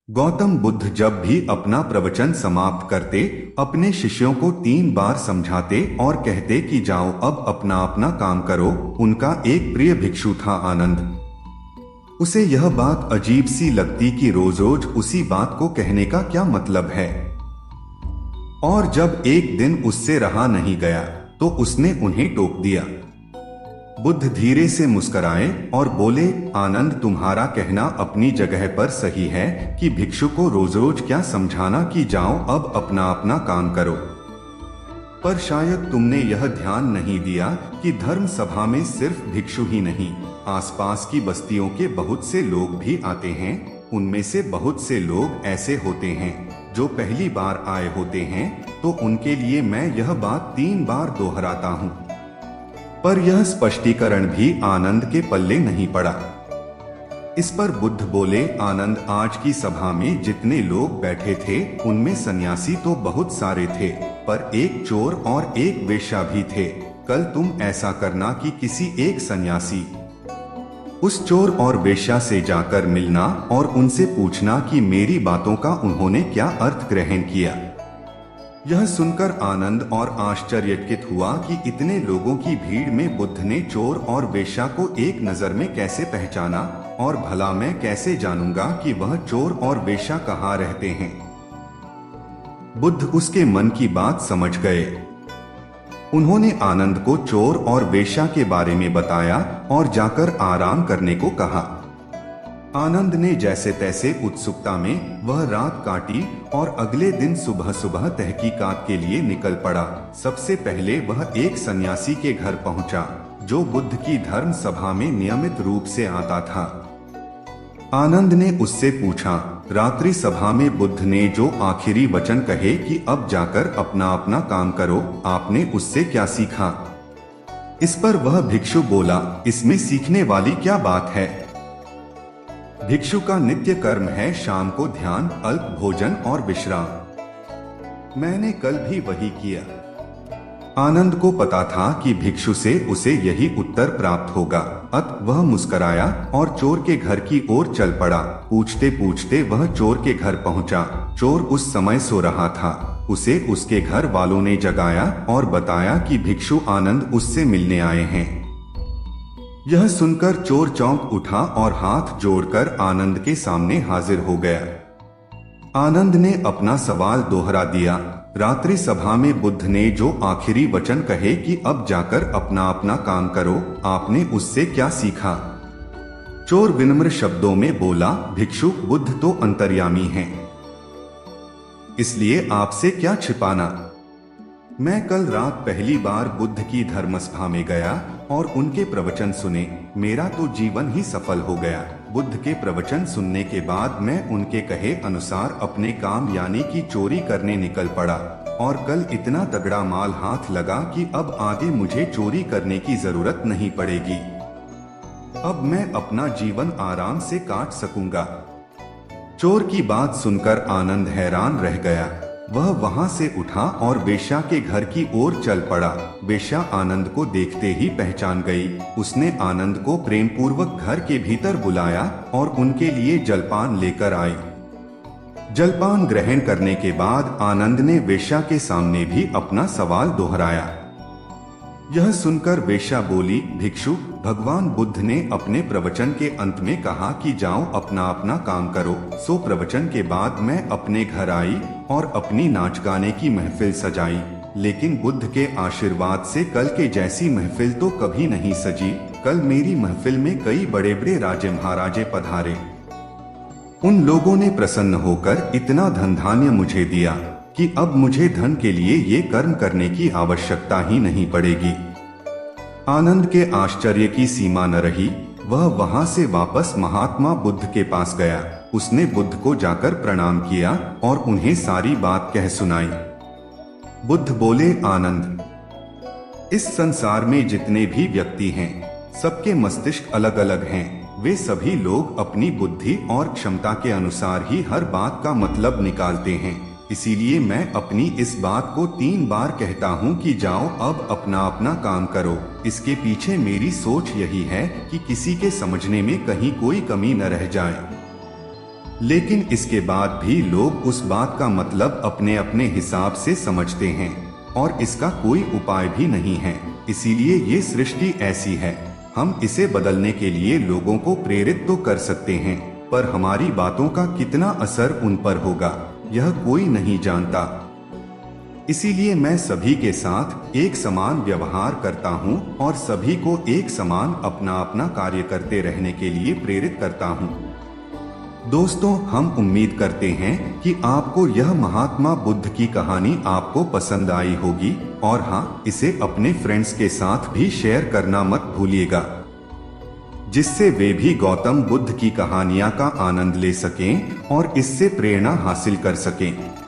गौतम बुद्ध जब भी अपना प्रवचन समाप्त करते, अपने शिष्यों को 3 बार समझाते और कहते कि जाओ अब अपना अपना काम करो। उनका एक प्रिय भिक्षु था आनंद। उसे यह बात अजीब सी लगती कि रोज रोज उसी बात को कहने का क्या मतलब है। और जब एक दिन उससे रहा नहीं गया तो उसने उन्हें टोक दिया। बुद्ध धीरे से मुस्कुराए और बोले, आनंद, तुम्हारा कहना अपनी जगह पर सही है कि भिक्षु को रोज रोज क्या समझाना कि जाओ अब अपना अपना काम करो। पर शायद तुमने यह ध्यान नहीं दिया कि धर्म सभा में सिर्फ भिक्षु ही नहीं, आसपास की बस्तियों के बहुत से लोग भी आते हैं। उनमें से बहुत से लोग ऐसे होते हैं जो पहली बार आए होते हैं, तो उनके लिए मैं यह बात 3 बार दोहराता हूँ। पर यह स्पष्टीकरण भी आनंद के पल्ले नहीं पड़ा। इस पर बुद्ध बोले, आनंद, आज की सभा में जितने लोग बैठे थे उनमें सन्यासी तो बहुत सारे थे, पर एक चोर और एक वेश्या भी थे। कल तुम ऐसा करना कि किसी एक सन्यासी उस चोर और वेश्या से जाकर मिलना और उनसे पूछना कि मेरी बातों का उन्होंने क्या अर्थ ग्रहण किया। यह सुनकर आनंद और आश्चर्यचकित हुआ कि इतने लोगों की भीड़ में बुद्ध ने चोर और वेश्या को एक नजर में कैसे पहचाना, और भला मैं कैसे जानूंगा कि वह चोर और वेश्या कहाँ रहते हैं। बुद्ध उसके मन की बात समझ गए। उन्होंने आनंद को चोर और वेश्या के बारे में बताया और जाकर आराम करने को कहा। आनंद ने जैसे तैसे उत्सुकता में वह रात काटी और अगले दिन सुबह सुबह तहकीकात के लिए निकल पड़ा। सबसे पहले वह एक सन्यासी के घर पहुंचा जो बुद्ध की धर्म सभा में नियमित रूप से आता था। आनंद ने उससे पूछा, रात्रि सभा में बुद्ध ने जो आखिरी वचन कहे कि अब जाकर अपना अपना काम करो, आपने उससे क्या सीखा? इस पर वह भिक्षु बोला, इसमें सीखने वाली क्या बात है? भिक्षु का नित्य कर्म है शाम को ध्यान, अल्प भोजन और विश्राम। मैंने कल भी वही किया। आनंद को पता था कि भिक्षु से उसे यही उत्तर प्राप्त होगा, अतः वह मुस्कुराया और चोर के घर की ओर चल पड़ा। पूछते पूछते वह चोर के घर पहुंचा। चोर उस समय सो रहा था। उसे उसके घर वालों ने जगाया और बताया कि भिक्षु आनंद उससे मिलने आए हैं। यह सुनकर चोर चौंक उठा और हाथ जोड़कर आनंद के सामने हाजिर हो गया। आनंद ने अपना सवाल दोहरा दिया, रात्रि सभा में बुद्ध ने जो आखिरी वचन कहे कि अब जाकर अपना अपना काम करो, आपने उससे क्या सीखा? चोर विनम्र शब्दों में बोला, भिक्षु, बुद्ध तो अंतर्यामी हैं, इसलिए आपसे क्या छिपाना। मैं कल रात पहली बार बुद्ध की धर्मसभा में गया और उनके प्रवचन सुने। मेरा तो जीवन ही सफल हो गया। बुद्ध के प्रवचन सुनने के बाद मैं उनके कहे अनुसार अपने काम यानी कि चोरी करने निकल पड़ा, और कल इतना तगड़ा माल हाथ लगा कि अब आगे मुझे चोरी करने की जरूरत नहीं पड़ेगी। अब मैं अपना जीवन आराम से काट सकूंगा। चोर की बात सुनकर आनंद हैरान रह गया। वह वहां से उठा और वेश्या के घर की ओर चल पड़ा। वेश्या आनंद को देखते ही पहचान गई। उसने आनंद को प्रेम पूर्वक घर के भीतर बुलाया और उनके लिए जलपान लेकर आई। जलपान ग्रहण करने के बाद आनंद ने वेश्या के सामने भी अपना सवाल दोहराया। यह सुनकर वेश्या बोली, भिक्षु, भगवान बुद्ध ने अपने प्रवचन के अंत में कहा कि जाओ अपना अपना काम करो। सो प्रवचन के बाद मैं अपने घर आई और अपनी नाच गाने की महफिल सजाई, लेकिन बुद्ध के आशीर्वाद से कल के जैसी महफिल तो कभी नहीं सजी। कल मेरी महफिल में कई बड़े बड़े राजे महाराजे पधारे। उन लोगों ने प्रसन्न होकर इतना धन धान्य मुझे दिया कि अब मुझे धन के लिए ये कर्म करने की आवश्यकता ही नहीं पड़ेगी। आनंद के आश्चर्य की सीमा न रही। वह वहां से वापस महात्मा बुद्ध के पास गया। उसने बुद्ध को जाकर प्रणाम किया और उन्हें सारी बात कह सुनाई। बुद्ध बोले, आनंद, इस संसार में जितने भी व्यक्ति हैं, सबके मस्तिष्क अलग अलग हैं। वे सभी लोग अपनी बुद्धि और क्षमता के अनुसार ही हर बात का मतलब निकालते हैं। इसीलिए मैं अपनी इस बात को 3 बार कहता हूँ कि जाओ अब अपना अपना काम करो। इसके पीछे मेरी सोच यही है कि किसी के समझने में कहीं कोई कमी न रह जाए। लेकिन इसके बाद भी लोग उस बात का मतलब अपने अपने हिसाब से समझते हैं और इसका कोई उपाय भी नहीं है। इसीलिए ये सृष्टि ऐसी है। हम इसे बदलने के लिए लोगों को प्रेरित तो कर सकते हैं, पर हमारी बातों का कितना असर उन पर होगा यह कोई नहीं जानता। इसीलिए मैं सभी के साथ एक समान व्यवहार करता हूं और सभी को एक समान अपना अपना कार्य करते रहने के लिए प्रेरित करता हूं। दोस्तों, हम उम्मीद करते हैं कि आपको यह महात्मा बुद्ध की कहानी आपको पसंद आई होगी और हाँ, इसे अपने फ्रेंड्स के साथ भी शेयर करना मत भूलिएगा, जिससे वे भी गौतम बुद्ध की कहानियां का आनंद ले सकें और इससे प्रेरणा हासिल कर सकें।